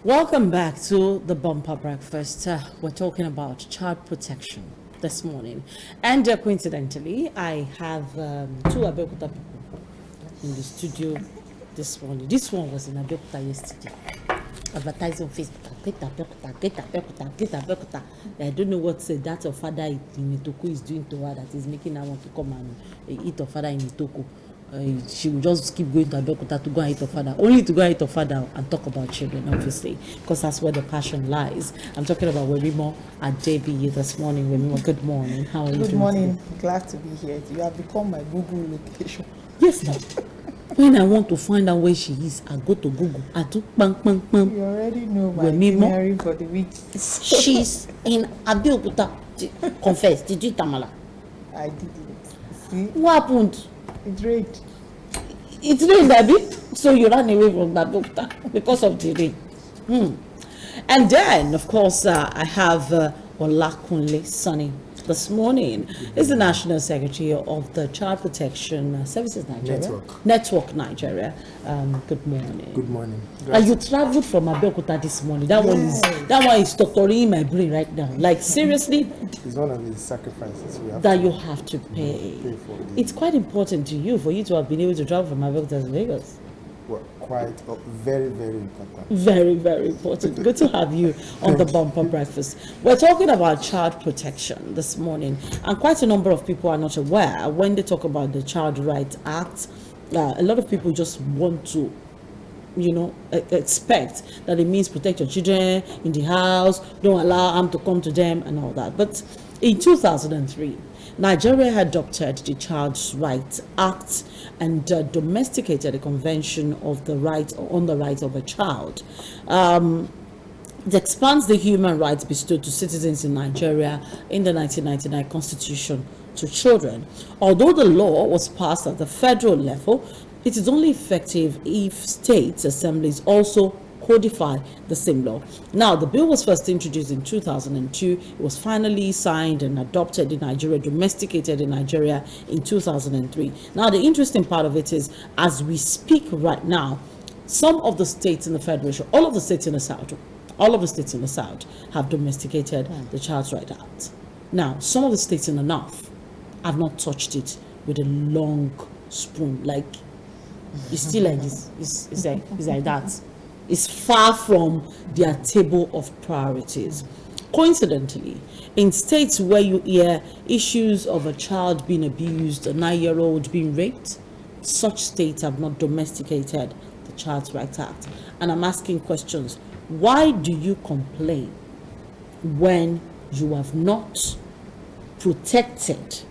Welcome back to the Bumper Breakfast. We're talking about child protection this morning. And coincidentally, I have two Abeokuta people in the studio this morning. This one was in Abeokuta yesterday. Advertising on Facebook. Get Abeokuta. I don't know what that her father in Itoku is doing to her that is making her want to come and eat her father in Itoku. She will just keep going to Abeokuta to go and eat her father, only to go and eat her father and talk about children, obviously, because that's where the passion lies. I'm talking about Wemimo and JB this morning. Wemimo, good morning. How are you doing? Good morning. Glad to be here. You have become my Google location. Yes, ma'am. When I want to find out where she is, I go to Google. I do bang, bang, bang. You already know my itinerary for the week. She's in Abeokuta. Confess, did you Tamala? I did it. See? What happened? It rained. It rained a bit, so you ran away from Abeokuta because of the rain. And then, of course, I have Olakunle, Sanni, this morning. Is the National Secretary of the Child Protection Services Nigeria. Network Nigeria. Good morning. Good morning. You traveled from Abeokuta this morning. That one is doctoring in my brain right now. Like seriously, it's one of the sacrifices we have that you have to pay for. It's quite important to you for you to have been able to travel from Abeokuta to Lagos. Well, very, very important. Very, very important. Good to have you on the Bumper Breakfast. We're talking about child protection this morning, and quite a number of people are not aware when they talk about the Child Rights Act. A lot of people just want to, expect that it means protect your children in the house, don't allow harm to come to them, and all that. But in 2003, Nigeria adopted the Child Rights Act and domesticated the Convention on the Rights of a Child. It expands the human rights bestowed to citizens in Nigeria in the 1999 Constitution to children. Although the law was passed at the federal level, it is only effective if state assemblies also codify the same law. Now, the bill was first introduced in 2002. It was finally signed and adopted in Nigeria, domesticated in Nigeria in 2003. Now, the interesting part of it is, as we speak right now, some of the states in the Federation, all of the states in the South have domesticated the Child Rights Act. Now, some of the states in the North have not touched it with a long spoon. Like, it's still like this. It's like that. Is far from their table of priorities. Coincidentally, in states where you hear issues of a child being abused, a 9-year-old being raped, such states have not domesticated the Child Rights Act. And I'm asking questions. Why do you complain when you have not protected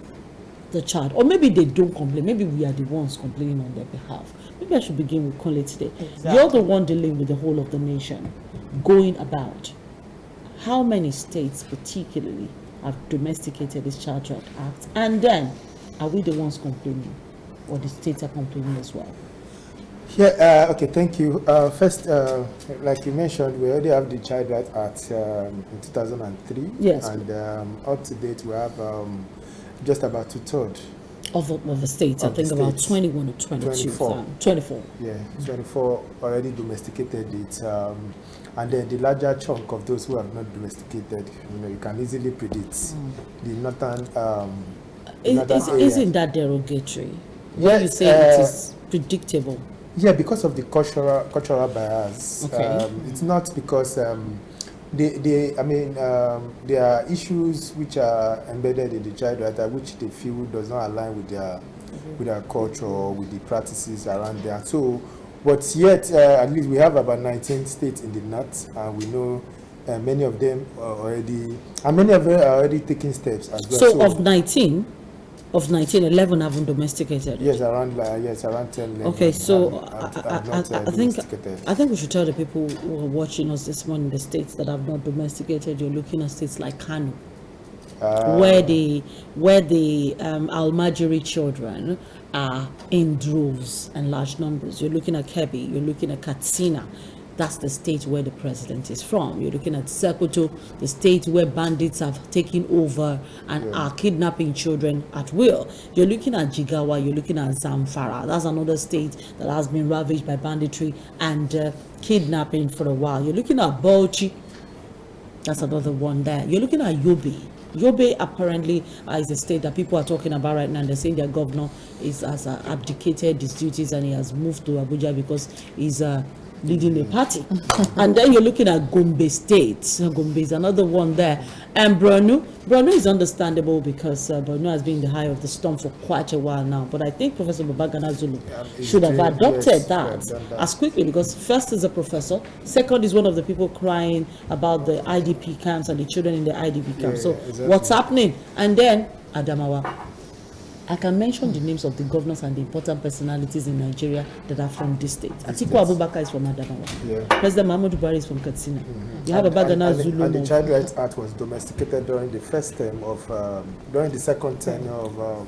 the child? Or maybe they don't complain. Maybe we are the ones complaining on their behalf. Maybe I should begin with Kunle today. Exactly. You're the one dealing with the whole of the nation, going about. How many states particularly have domesticated this Child Rights Act? And then, are we the ones complaining? Or the states are complaining as well? Yeah, okay, thank you. First, like you mentioned, we already have the Child Rights Act in 2003. Yes. And up to date, we have just about 2/3 of the states. I think about 21 or 22. 24. Yeah, 24 already domesticated it. And then the larger chunk of those who have not domesticated, you can easily predict the northern Isn't that derogatory? Yeah, when you say it is predictable? Yeah, because of the cultural bias. Okay. It's not because there are issues which are embedded in the Child Rights Act which they feel does not align with their culture or with the practices around there. So, but yet at least we have about 19 states in the north, and we know many of them are already, and many of them are already taking steps as well. So of 19, 11 haven't domesticated. Yes, around 10. 11 okay, so I think we should tell the people who are watching us this morning, the states that have not domesticated. You're looking at states like Kano, where the Almajiri children are in droves and large numbers. You're looking at Kebbi. You're looking at Katsina. That's the state where the president is from. You're looking at Sokoto, the state where bandits have taken over and are kidnapping children at will. You're looking at Jigawa, you're looking at Zamfara. That's another state that has been ravaged by banditry and kidnapping for a while. You're looking at Bauchi. That's another one there. You're looking at Yobe. Yobe apparently is a state that people are talking about right now, and they're saying their governor has abdicated his duties and he has moved to Abuja because he's leading a party. And then you're looking at Gombe State. Gombe is another one there. And Borno is understandable because Borno has been in the eye of the storm for quite a while now. But I think Professor Babagana Zulu should have adopted that as quickly, because first is a professor, second is one of the people crying about the IDP camps and the children in the IDP camps. Exactly. What's happening? And then Adamawa. I can mention the names of the governors and the important personalities in Nigeria that are from this state. Atiku Abubakar is from Adamawa. President Muhammadu Buhari is from Katsina. You have Babagana Zulu. And the Child Rights Act was domesticated during the during the second tenure of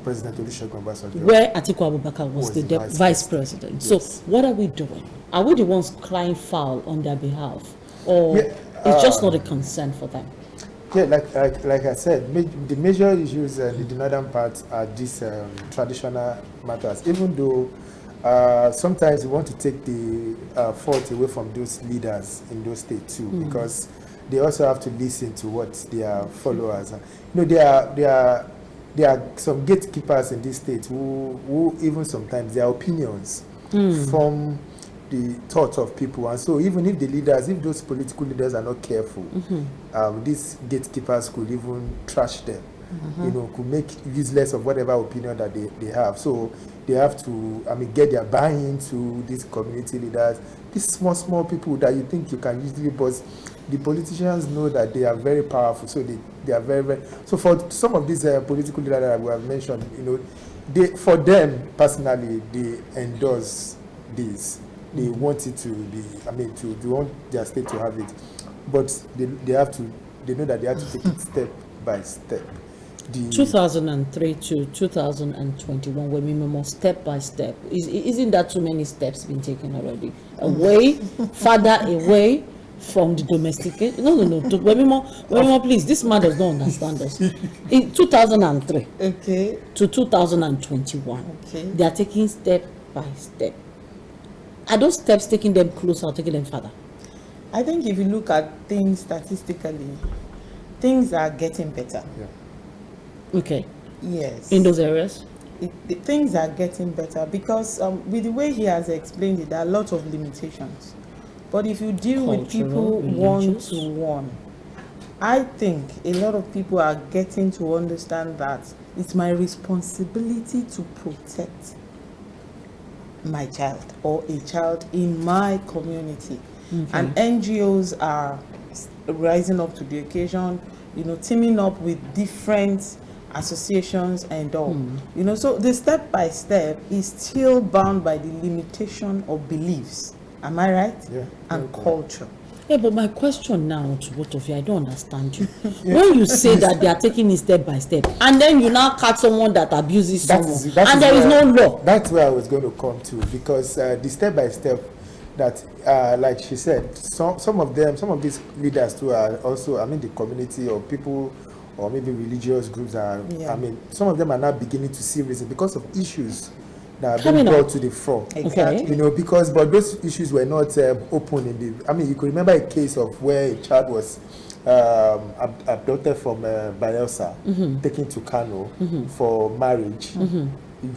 President Olusegun Obasanjo, where Atiku Abubakar was the vice president. Yes. So what are we doing? Are we the ones crying foul on their behalf, or it's just not a concern for them? Yeah, like I said, the major issues in the northern part are these traditional matters. Even though sometimes we want to take the fault away from those leaders in those states too, because they also have to listen to what their followers are. You know, there are some gatekeepers in these states who even sometimes their opinions from the thoughts of people, and so even if those political leaders are not careful, these gatekeepers could even trash them, you know, could make useless of whatever opinion that they have. So they have to, get their buy-in to these community leaders, these small people that you think you can usually, but the politicians know that they are very powerful, so they are very, very. So for some of these political leaders that we have mentioned, you know, for them personally, they endorse this. They want it to be, they want their state to have it, but they know that they have to take it step by step. 2003 to 2021, when we move step by step, isn't that too many steps been taken already? Farther away from the domesticate. No. Wemimo, please. This man does not understand us. In 2003 to 2021, they are taking step by step. Are those steps taking them closer or taking them further? I think if you look at things statistically, things are getting better. Yeah. Okay. Yes. In those areas? Things are getting better because with the way he has explained it, there are lots of limitations. But if you deal with people one-to-one, I think a lot of people are getting to understand that it's my responsibility to protect my child or a child in my community. And NGOs are rising up to the occasion, you know, teaming up with different associations and all. You know, so the step by step is still bound by the limitation of beliefs. Am I right? Yeah. And culture. Yeah, but my question now to both of you, I don't understand you. When you say that they are taking it step by step, and then you now catch someone that abuses someone, and there is no law. That's where I was going to come to, because the step by step that, like she said, some of these leaders too are also, the community or people or maybe religious groups are, some of them are now beginning to see reason because of issues that have been brought to the fore. Exactly. You know, but those issues were not open in the. You could remember a case of where a child was abducted from Bayelsa, taken to Kano for marriage. You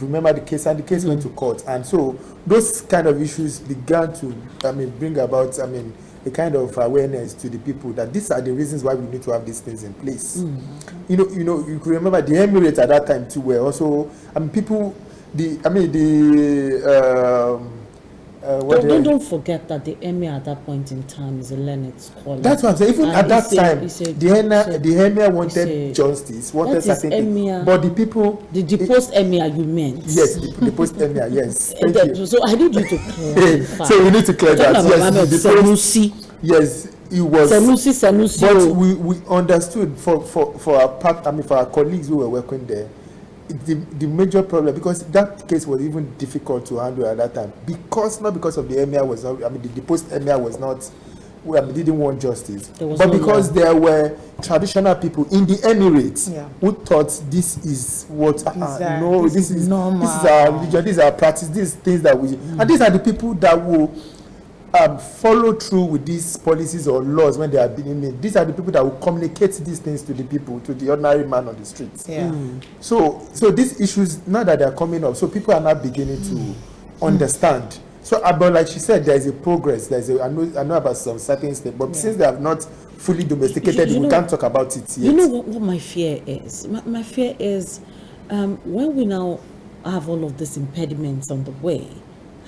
remember the case, and the case went to court, and so those kind of issues began to, bring about, a kind of awareness to the people that these are the reasons why we need to have these things in place. You know, you could remember the Emirates at that time too were also, people. Don't forget that the emir at that point in time is a learned scholar. That's what I'm saying. Even at that time, the emir wanted justice, wanted certain things. But the people, the deposed emir, you meant? Yes, the deposed emir. Yes. Thank you. So I need you to clarify. So we need to clear that. Yes, Sanusi. Yes, it was Sanusi. But we understood for our part. For our colleagues who were working there, the major problem, because that case was even difficult to handle at that time, not because of the emir was not, I mean, the deposed emir was not, didn't want justice, but because there were traditional people in the Emirates who thought this is what this is normal, this is our religion, this is our practice, these things that we and these are the people that will follow through with these policies or laws when they are being made. These are the people that will communicate these things to the people, to the ordinary man on the streets. So these issues, now that they are coming up, so people are now beginning to understand. So, but like she said, there is a progress. I know about some certain steps, but since they have not fully domesticated, we can't talk about it yet. You know what my fear is? My fear is when we now have all of these impediments on the way,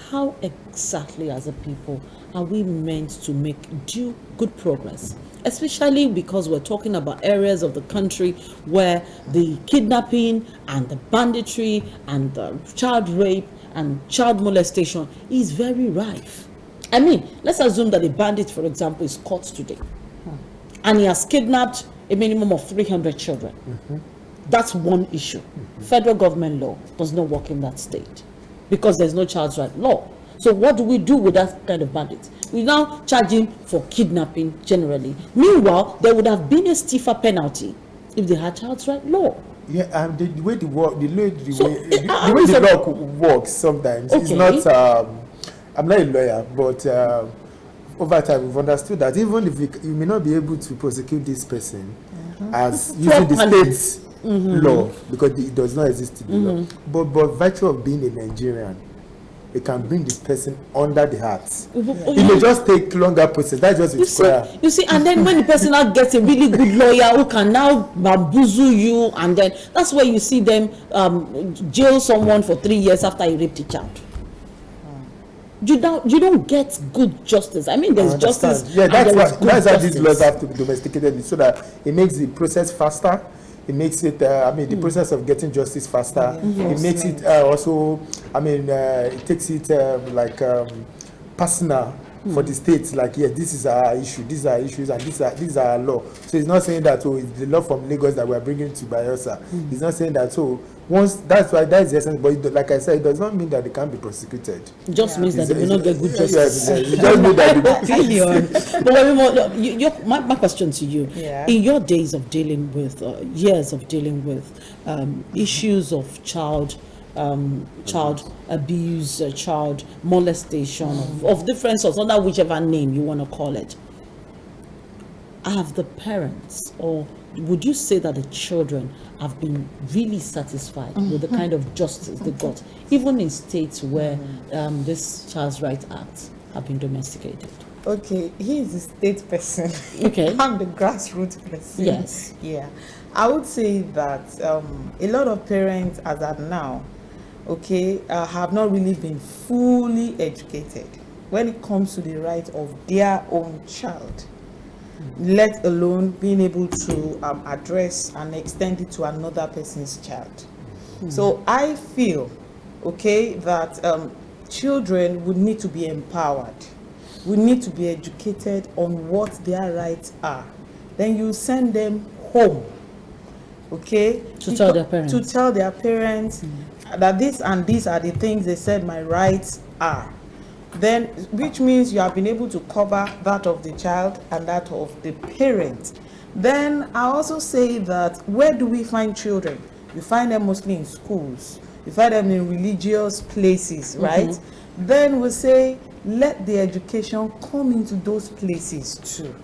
how exactly as a people are we meant to make good progress? Especially because we're talking about areas of the country where the kidnapping and the banditry and the child rape and child molestation is very rife. I mean, let's assume that a bandit, for example, is caught today and he has kidnapped a minimum of 300 children. That's one issue. Federal government law does not work in that state because there's no child's right law. So what do we do with that kind of bandit? We now charge him for kidnapping generally. Meanwhile, there would have been a stiffer penalty if they had child's right law. Yeah, and the way the law works sometimes is not. I'm not a lawyer, but over time we've understood that even if you may not be able to prosecute this person as using the state's law, because it does not exist in the law, but virtue of being a Nigerian, it can bring this person under the Act. It may just take longer process. That's just you see, and then when the person now gets a really good lawyer who can now bamboozle you, and then that's where you see them jail someone for 3 years after he raped a child. You don't get good justice. I mean, there's justice. Yeah, that's how these laws have to be domesticated, so that it makes the process faster. It makes it, the process of getting justice faster. It makes it also, it takes it personal for the states. Like, yes, this is our issue, these are issues, and these are our law. So it's not saying that, it's the law from Lagos that we're bringing to Bayelsa. It's not saying that, that's the essence. But like I said, it does not mean that they can't be prosecuted. It just means that they will not get good justice. It just means that But my question to you, in your days of dealing with, years of dealing with issues of child abuse, child molestation, of different sorts, under whichever name you want to call it, have the parents, or would you say that the children have been really satisfied with the kind of justice they got, even in states where this Child's Rights Act have been domesticated? Okay, he is a state person. Okay. I'm the grassroots person. Yes. Yeah. I would say that a lot of parents as at now, have not really been fully educated when it comes to the right of their own child, let alone being able to address and extend it to another person's child. So I feel, that children would need to be empowered. We need to be educated on what their rights are. Then you send them home, to tell their parents. To tell their parents that this and these are the things they said my rights are. Then, which means you have been able to cover that of the child and that of the parent. Then I also say that where do we find children? You find them mostly in schools. You find them in religious places, right? Then we say, let the education come into those places too.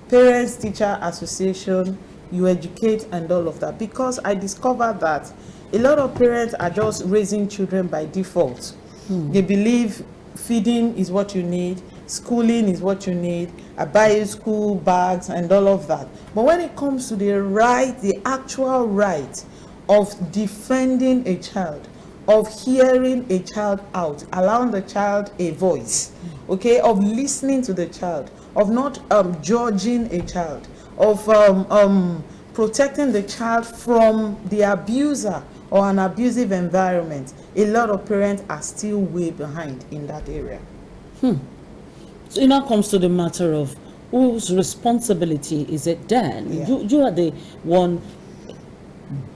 Parents, teacher association, you educate and all of that. Because I discovered that a lot of parents are just raising children by default. They believe feeding is what you need, schooling is what you need, I buy you school bags and all of that. But when it comes to the actual right of defending a child, of hearing a child out, allowing the child a voice, of listening to the child, of not judging a child, of protecting the child from the abuser or an abusive environment, a lot of parents are still way behind in that area. So it now comes to the matter of whose responsibility is it then? You are the one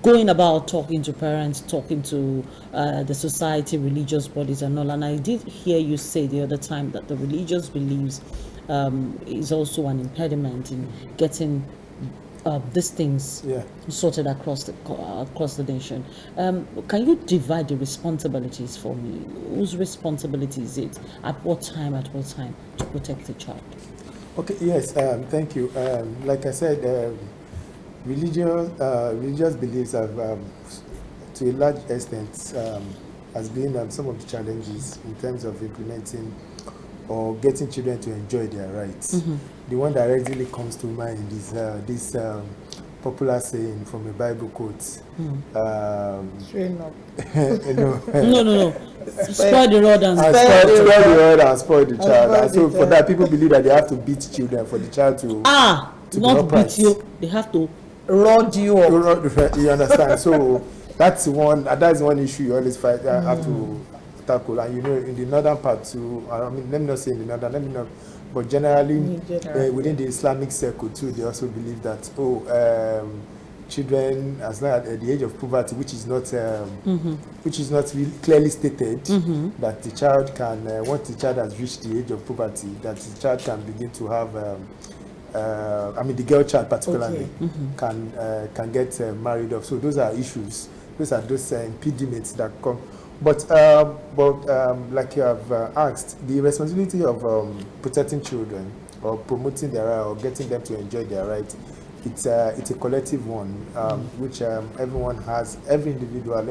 going about talking to parents, talking to the society, religious bodies and all. And I did hear you say the other time that the religious beliefs is also an impediment in getting these things sorted across the nation. Can you divide the responsibilities for me? Whose responsibility is it? At what time to protect the child? Okay. Yes. Thank you. Like I said, religious beliefs have, to a large extent, has been some of the challenges in terms of implementing or getting children to enjoy their rights. The one that readily comes to mind is this popular saying from a Bible quote. Train up. No. Spoil the rod and spoil the child. And so for that, people believe that they have to beat children for the child to not beat you. They have to rod you up. You understand? So that's one issue you always fight have to tackle. And you know, in the northern part too, I mean, let me not say in the northern, let me not, but generally within the Islamic circle too, they also believe that children, as long as at the age of puberty, which is not really clearly stated, that the child can, once the child has reached the age of puberty, that the child can begin to have, the girl child particularly can get married off. So those are issues. Those are those impediments that come. But like you have asked, the responsibility of protecting children or promoting their right or getting them to enjoy their right, it's a collective one, which everyone has, every individual,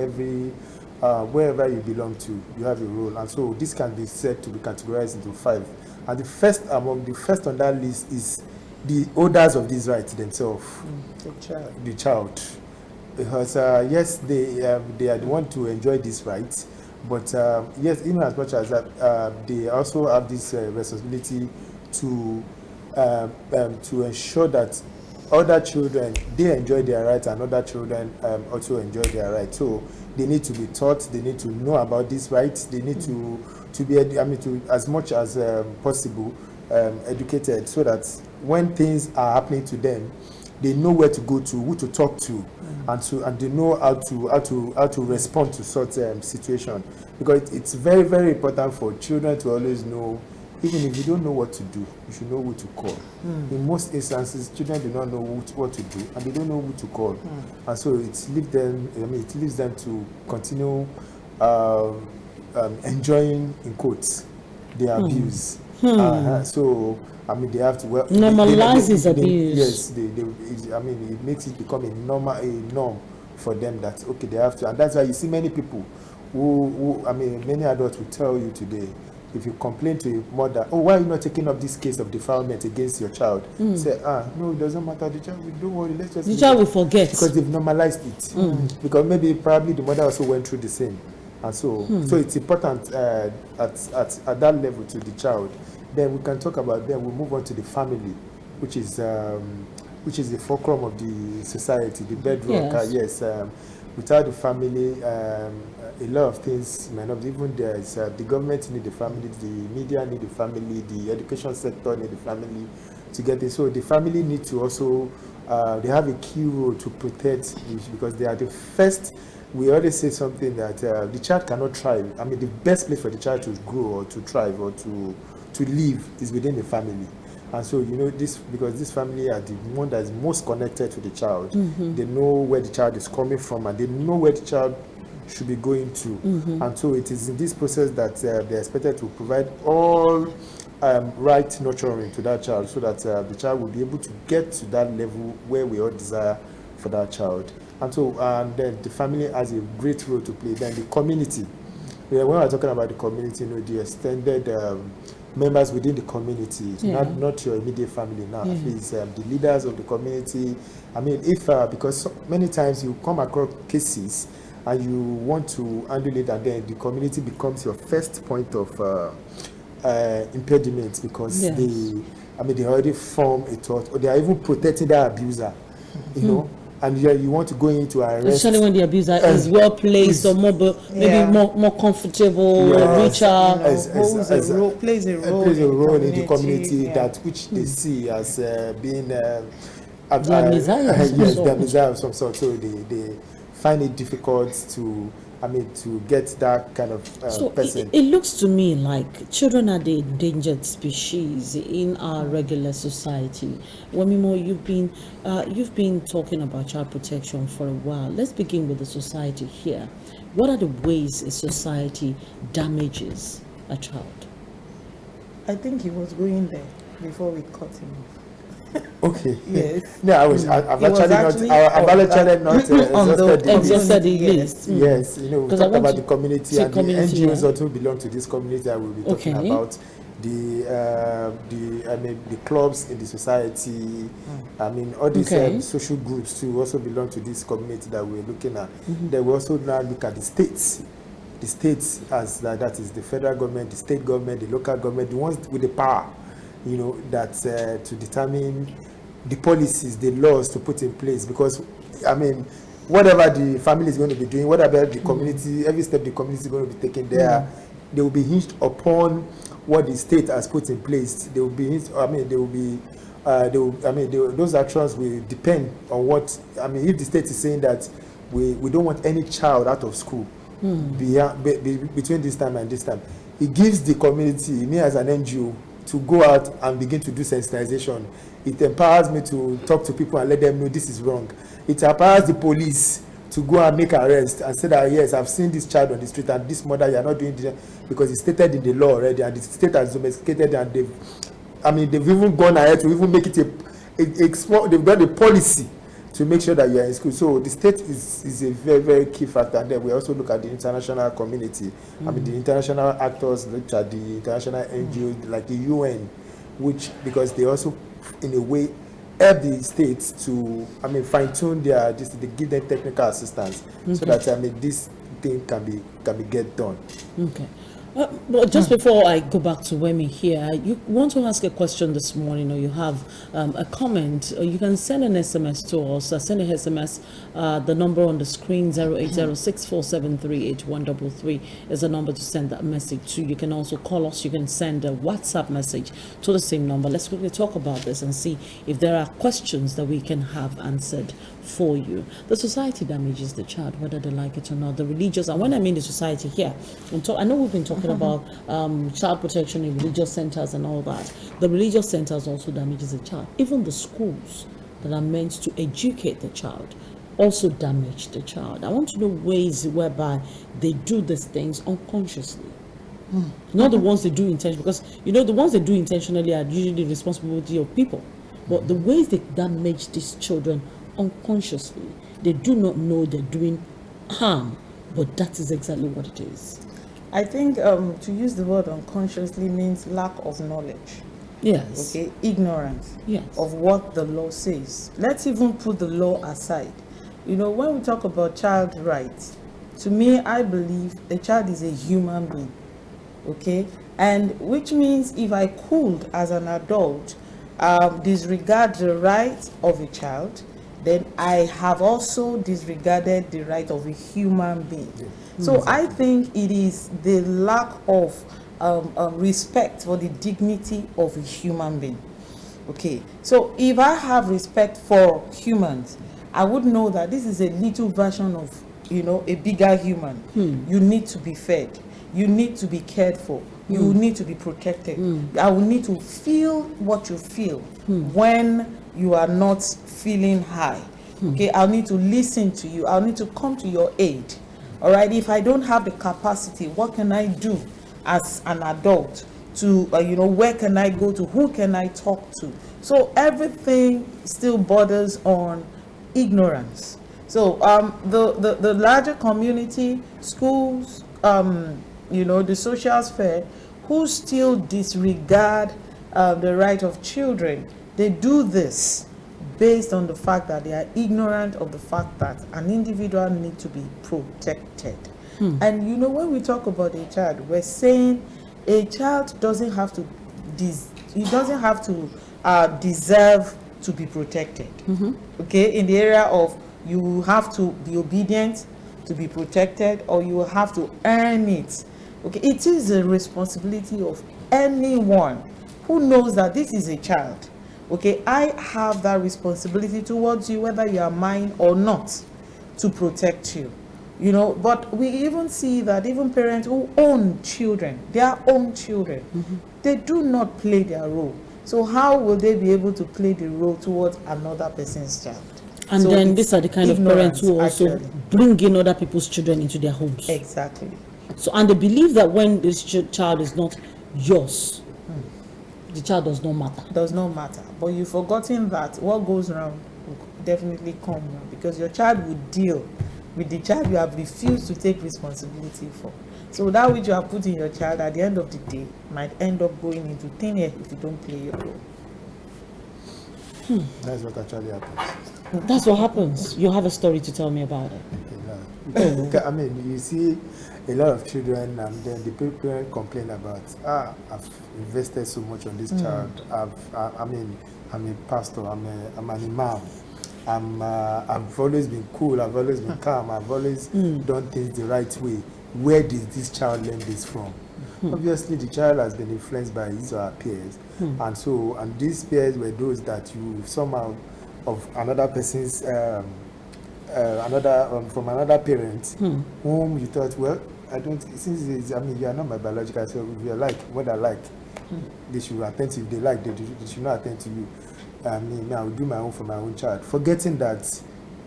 wherever you belong to, you have a role. And so this can be said to be categorized into 5. And the first on that list is the holders of these rights themselves, the child. Because yes, they are the one to enjoy these rights, but yes, even as much as that, they also have this responsibility to ensure that other children, they enjoy their rights and other children also enjoy their rights. So they need to be taught, they need to know about these rights, they need to be, to as much as possible educated, so that when things are happening to them, they know where to go to, who to talk to, and they know how to respond to such situation. Because it's very, very important for children to always know, even if you don't know what to do, you should know who to call. In most instances, children do not know what to do, and they don't know who to call, and so it leaves them to continue enjoying, in quotes, their abuse. So they have to normalize this abuse. Yes, it makes it become a norm for them that they have to, and that's why you see many people who many adults will tell you today, if you complain to your mother, why are you not taking up this case of defilement against your child? Say, no, it doesn't matter, the child, don't worry, let's just... The child will forget. Because they've normalized it. Because probably the mother also went through the same. And so it's important at that level to the child. Then we can talk about, then we'll move on to the family, which is the fulcrum of the society, the bedrock. Yes. Without the family, a lot of things may not. Even there is the government need the family, the media need the family, the education sector need the family to get it. So the family need to also they have a key role to protect, because they are the first. We always say something that the child cannot thrive. The best place for the child to grow or to thrive or to live is within the family. And so, this, because this family are the one that is most connected to the child. They know where the child is coming from, and they know where the child should be going to. And so it is in this process that they're expected to provide all right nurturing to that child, so that the child will be able to get to that level where we all desire for that child. And so, and then the family has a great role to play. Then the community. When we're talking about the community, the extended members within the community, not your immediate family now, at least the leaders of the community. Because many times you come across cases and you want to handle it, and then the community becomes your first point of impediment, because they already form a thought, or they are even protecting their abuser, and you want to go into arrest. Especially when the abuser is well placed or maybe more comfortable, richer. Plays a role in the community, that which they see as being Their Messiah of some yes, sort. their Messiah of some sort. So they find it difficult to, to get that kind of So person. it looks to me like children are the endangered species in our regular society. Wemimo, you've been talking about child protection for a while. Let's begin with the society here. What are the ways a society damages a child? I think he was going there before we cut him off. Okay. Yes. No, I've actually not exhausted the list. Yes, we talked about the community, and community, the NGOs also belong to this community. I will be talking about the clubs in the society. All these social groups too also belong to this community that we're looking at. Then we also now look at the states. The states, as that is the federal government, the state government, the local government, the ones with the power, that to determine the policies, the laws to put in place. Because, whatever the family is going to be doing, whatever the community, every step the community is going to be taking there, they will be hinged upon what the state has put in place. They will be hinged, those actions will depend on what, if the state is saying that we don't want any child out of school between this time and this time, it gives the community, me as an NGO, to go out and begin to do sensitization. It empowers me to talk to people and let them know this is wrong. It empowers the police to go and make arrest and say that, yes, I've seen this child on the street and this mother, you are not doing this, because it's stated in the law already, and the state has domesticated, and they've even gone ahead to even make it they've got a policy to make sure that you are in school. So the state is a very, very key factor. And then we also look at the international community. The international actors, look at the international NGOs like the UN, because they also, in a way, help the states to, fine-tune they give them technical assistance so that this thing can be get done. Okay. But just before I go back to Wemi here, you want to ask a question this morning, or you have a comment, or you can send an SMS to us. Send an SMS. The number on the screen, 08064738133, is the number to send that message to. You can also call us. You can send a WhatsApp message to the same number. Let's quickly talk about this and see if there are questions that we can have answered for you. The society damages the child, whether they like it or not. The religious, and when I mean the society here, I know we've been talking about child protection in religious centers and all that. The religious centers also damages the child. Even the schools that are meant to educate the child also damage the child. I want to know ways whereby they do these things unconsciously. Not the ones they do intentionally, because the ones they do intentionally are usually the responsibility of people. But the ways they damage these children unconsciously, they do not know they're doing harm, but that is exactly what it is. I think to use the word unconsciously means lack of knowledge. Yes. Okay, ignorance. Yes. Of what the law says. Let's even put the law aside. When we talk about child rights, to me, I believe a child is a human being. Okay, and which means if I could, as an adult, disregard the rights of a child, then I have also disregarded the right of a human being. So I think it is the lack of respect for the dignity of a human being. Okay, so if I have respect for humans, I would know that this is a little version of, a bigger human. You need to be fed. You need to be cared for. You need to be protected. I will need to feel what you feel when you are not feeling high. Okay, I'll need to listen to you. I'll need to come to your aid. All right, if I don't have the capacity, what can I do as an adult to, where can I go to? Who can I talk to? So everything still borders on ignorance. So the larger community, schools, the social sphere, who still disregard the right of children, they do this based on the fact that they are ignorant of the fact that an individual needs to be protected. And when we talk about a child, we're saying a child doesn't have to deserve to be protected. Okay, in the area of you have to be obedient to be protected, or you have to earn it. Okay, it is a responsibility of anyone who knows that this is a child. Okay, I have that responsibility towards you, whether you are mine or not, to protect you. You know, but we even see that even parents who own children, their own children, they do not play their role. So how will they be able to play the role towards another person's child? And So then these are the kind of parents who also actually bring in other people's children into their homes. Exactly. So, and they believe that when this child is not yours, the child does not matter. Does not matter. But you've forgotten that what goes around will definitely come around, because your child will deal with the child you have refused to take responsibility for. So that which you have put in your child at the end of the day might end up going into thin air if you don't play your role. That's what actually happens. That's what happens. You have a story to tell me about it. Okay, I mean, you see a lot of children, and then the parents complain about, I've invested so much on this child. I'm a pastor, I'm an imam. I've always been cool, I've always been calm, I've always done things the right way. Where did this child learn this from? Obviously, the child has been influenced by his or her peers, and these peers were those that you somehow of another person's from another parent whom you thought, well, I don't, since it's, I mean, you are not my biological self. If you are like what I like, they should attend to you. If they like, they should not attend to you. I mean, I will do my own for my own child, forgetting that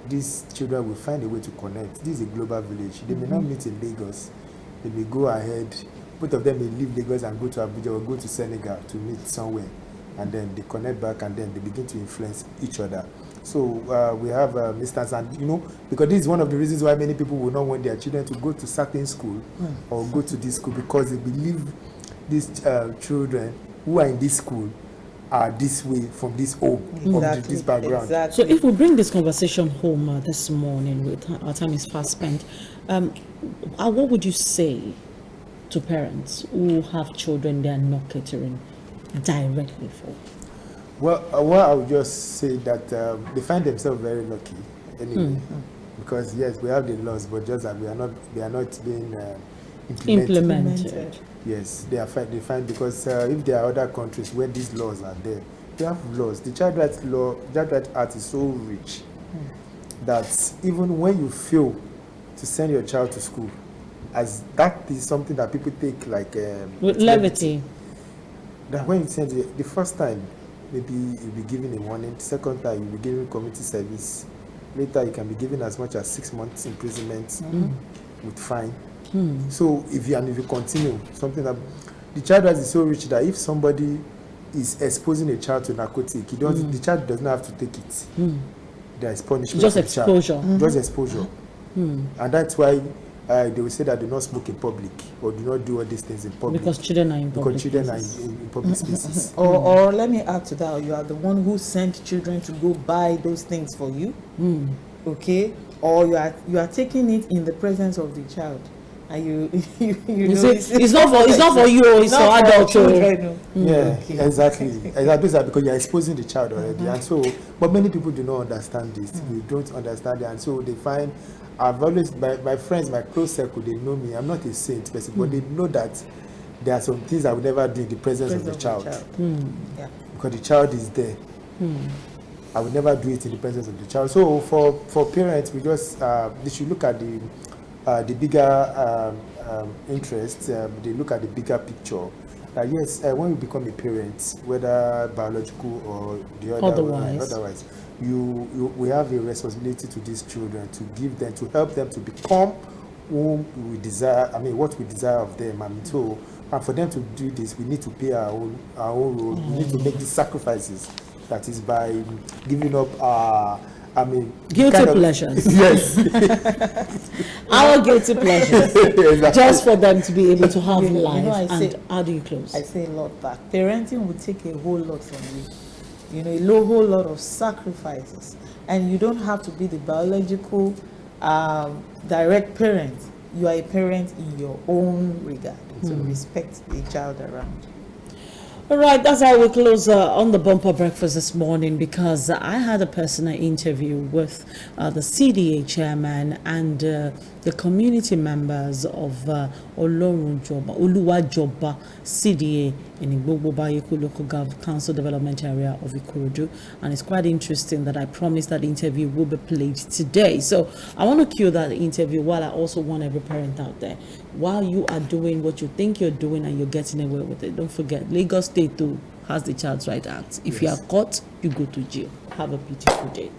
these children will find a way to connect. This is a global village. They may not meet in Lagos. They may go ahead. Both of them may leave Lagos and go to Abuja or go to Senegal to meet somewhere, and then they connect back, and then they begin to influence each other. So we have Mr. and you know, because this is one of the reasons why many people will not want their children to go to certain school or go to this school, because they believe these children who are in this school are this way from this home, from this background. So if we bring this conversation home this morning, with our time is fast spent, what would you say to parents who have children they are not catering directly for? Well, what I would just say that they find themselves very lucky anyway, because yes, we have the laws, but just that they are not being implemented. Yes, they find because if there are other countries where these laws are there, they have laws. The Child Rights Act is so rich that even when you fail to send your child to school, as that is something that people take like with levity. That when you send it the first time, maybe you'll be given a warning. The second time, you'll be given community service. Later, you can be given as much as 6 months imprisonment with fine. So if you continue, something that the child rights is so rich that if somebody is exposing a child to narcotic, the child does not have to take it. There is punishment. Just exposure. Just exposure. And that's why they will say that do not smoke in public or do not do all these things in public. Because children are in public spaces. Or let me add to that, you are the one who sent children to go buy those things for you. Okay? Or you are taking it in the presence of the child. And you know, it's not for you, it's for adult children. Yeah, exactly. Because you are exposing the child already. And so, but many people do not understand this. They don't understand it, and so they find. I've always, my friends, my close circle, they know me. I'm not a saint person, but they know that there are some things I would never do in the presence of the child. Yeah. Because the child is there. I would never do it in the presence of the child. So for parents, we just they should look at the bigger interest. They look at the bigger picture. Yes, when you become a parent, whether biological or the otherwise, we have a responsibility to these children to give them, to help them to become whom we desire. I mean, what we desire of them. I mean, so and for them to do this, we need to play our own role. We need to make these sacrifices. That is by giving up our. Guilty pleasures. Yes. Our guilty pleasures. Exactly. Just for them to be able to have life. How do you close? I say a lot back. Parenting will take a whole lot from you. You know, a whole lot of sacrifices. And you don't have to be the biological direct parent. You are a parent in your own regard. So respect the child around. All right, that's how we close on the bumper breakfast this morning, because I had a personal interview with the CDA chairman and the community members of Oluwajoba CDA in Igbogbo Bayeku Local Council Development Area of Ikorodu, and it's quite interesting that I promised that interview will be played today. So I want to cue that interview, while I also want every parent out there, while you are doing what you think you're doing and you're getting away with it, don't forget Lagos State too has the Child's Right Act. If you are caught, you go to jail. Have a beautiful day.